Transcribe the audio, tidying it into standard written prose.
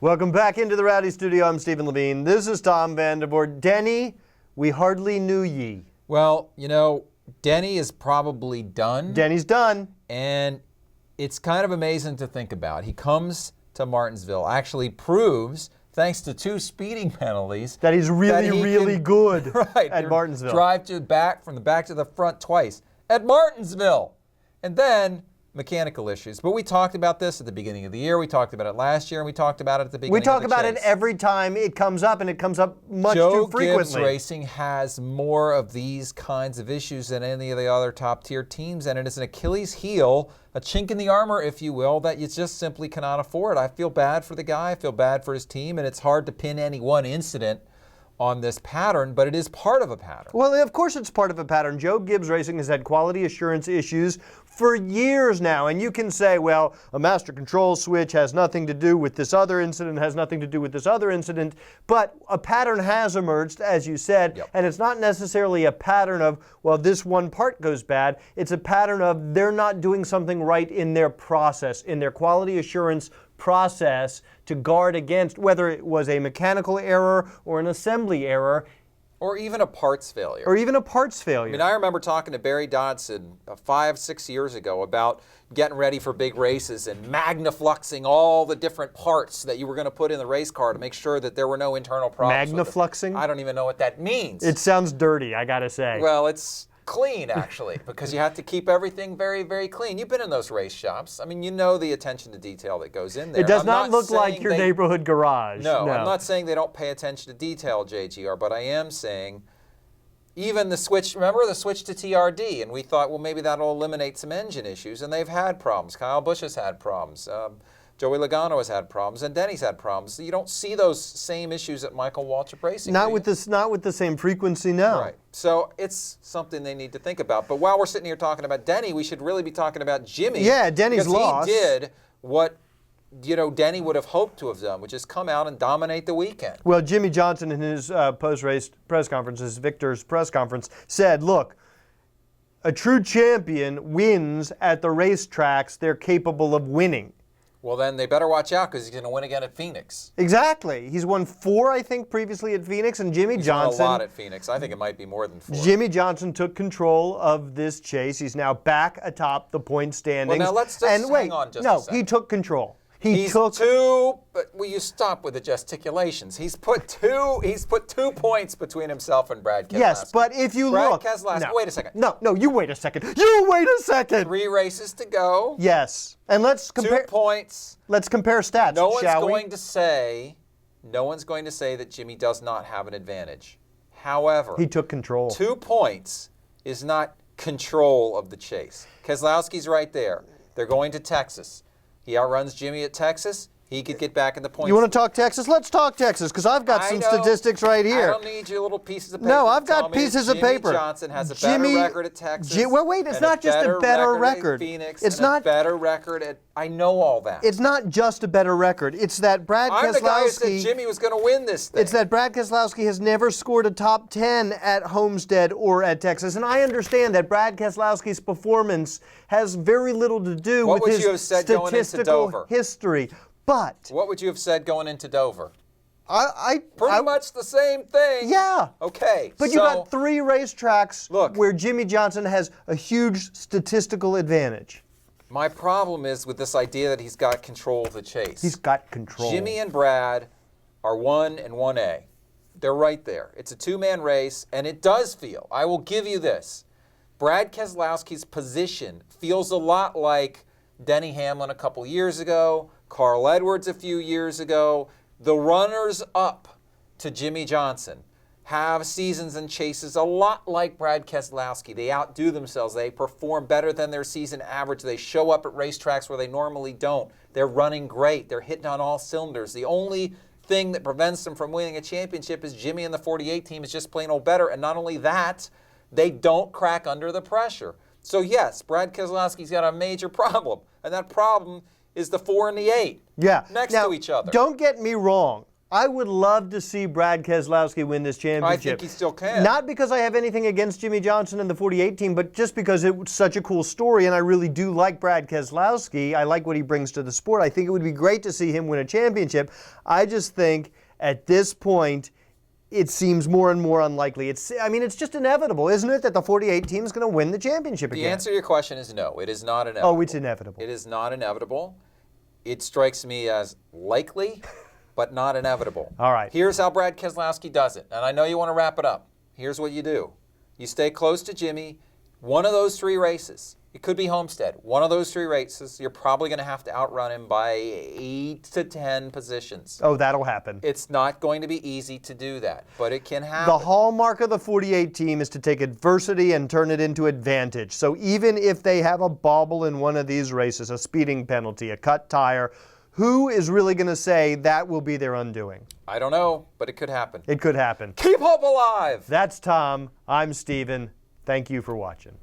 Welcome back into the Rowdy Studio. I'm Stephen Levine. This is Tom Vandervoort. Denny, we hardly knew ye. Well, you know, Denny is probably done. Denny's done. And it's kind of amazing to think about. He comes to Martinsville, actually proves, thanks to 2 speeding penalties, that he's really good right, at Martinsville. Drive from the back to the front twice at Martinsville. And then mechanical issues. But we talked about this at the beginning of the year. We talked about it last year, and we talked about it at the beginning of the chase. We talk about it every time it comes up, and it comes up much too frequently. Joe Gibbs Racing has more of these kinds of issues than any of the other top-tier teams, and it is an Achilles heel, a chink in the armor, if you will, that you just simply cannot afford. I feel bad for the guy. I feel bad for his team, and it's hard to pin any one incident on this pattern, but it is part of a pattern. Well, of course it's part of a pattern. Joe Gibbs Racing has had quality assurance issues for years now, and you can say, well, a master control switch has nothing to do with this other incident, has nothing to do with this other incident, but a pattern has emerged, as you said, and it's not necessarily a pattern of, well, this one part goes bad. It's a pattern of they're not doing something right in their process, in their quality assurance process to guard against whether it was a mechanical error or an assembly error. Or even a parts failure. I mean, I remember talking to Barry Dodson 5-6 years ago about getting ready for big races and magnafluxing all the different parts that you were going to put in the race car to make sure that there were no internal problems. Magnafluxing? I don't even know what that means. It sounds dirty, I gotta say. Well, it's clean, actually, because you have to keep everything very, very clean. You've been in those race shops. I mean, you know the attention to detail that goes in there. It does not look like your neighborhood garage. No, I'm not saying they don't pay attention to detail, JGR, but I am saying even the switch, remember the switch to TRD, and we thought, well, maybe that'll eliminate some engine issues, and they've had problems. Kyle Busch has had problems. Joey Logano has had problems, and Denny's had problems. You don't see those same issues at Michael Waltrip Racing. Not with the same frequency, no. Right. So it's something they need to think about. But while we're sitting here talking about Denny, we should really be talking about Jimmie. Yeah, Denny's loss. He did what Denny would have hoped to have done, which is come out and dominate the weekend. Well, Jimmie Johnson in his post-race press conference, his Victor's press conference, said, look, a true champion wins at the racetracks they're capable of winning. Well, then they better watch out because he's going to win again at Phoenix. Exactly. He's won 4, I think, previously at Phoenix, and Jimmie Johnson. He's won a lot at Phoenix. I think it might be more than 4. Jimmie Johnson took control of this chase. He's now back atop the point standings. Well, now let's just hang on just a second. No, he took control. But will you stop with the gesticulations? He's put 2 points between himself and Brad Keselowski. Yes, but if you look. Brad Keselowski, wait a second. No, you wait a second. You wait a second. 3 races to go. Yes. And let's compare 2 points. Let's compare stats, No one's shall we? going to say that Jimmie does not have an advantage. However, he took control. 2 points is not control of the chase. Keselowski's right there. They're going to Texas. He outruns Jimmie at Texas. He could get back in the points. You want to talk Texas? Let's talk Texas, because I've got some statistics right here. I don't need your little pieces of paper. No, I've got pieces of paper. Jimmie Johnson has a better record at Texas. Wait, it's not just a better record. Phoenix, it's not a better record at. I know all that. It's not just a better record. It's that Brad Keselowski. I'm the guy who said Jimmie was going to win this thing. It's that Brad Keselowski has never scored a top 10 at Homestead or at Texas, and I understand that Brad Keselowski's performance has very little to do with his statistical history. But what would you have said going into Dover? Pretty much the same thing. Yeah. Okay. But you got 3 racetracks where Jimmie Johnson has a huge statistical advantage. My problem is with this idea that he's got control of the chase. He's got control. Jimmie and Brad are 1 and 1A. They're right there. It's a 2-man race, and it does feel, I will give you this, Brad Keselowski's position feels a lot like Denny Hamlin a couple years ago, Carl Edwards a few years ago. The runners up to Jimmie Johnson have seasons and chases a lot like Brad Keselowski. They outdo themselves. They perform better than their season average. They show up at racetracks where they normally don't. They're running great. They're hitting on all cylinders. The only thing that prevents them from winning a championship is Jimmie and the 48 team is just plain old better. And not only that, they don't crack under the pressure. So yes, Brad Keselowski's got a major problem. And that problem is the 4 and the 8 next to each other. Don't get me wrong. I would love to see Brad Keselowski win this championship. I think he still can. Not because I have anything against Jimmie Johnson and the 48 team, but just because it was such a cool story, and I really do like Brad Keselowski. I like what he brings to the sport. I think it would be great to see him win a championship. I just think at this point, it seems more and more unlikely. It's just inevitable, isn't it, that the 48 team is going to win the championship again? The answer to your question is no. It is not inevitable. Oh, it's inevitable. It is not inevitable. It strikes me as likely, but not inevitable. All right. Here's how Brad Keselowski does it. And I know you want to wrap it up. Here's what you do. You stay close to Jimmie. One of those 3 races, it could be Homestead. One of those 3 races, you're probably going to have to outrun him by 8 to 10 positions. Oh, that'll happen. It's not going to be easy to do that, but it can happen. The hallmark of the 48 team is to take adversity and turn it into advantage. So even if they have a bobble in one of these races, a speeding penalty, a cut tire, who is really going to say that will be their undoing? I don't know, but it could happen. It could happen. Keep hope alive! That's Tom. I'm Steven. Thank you for watching.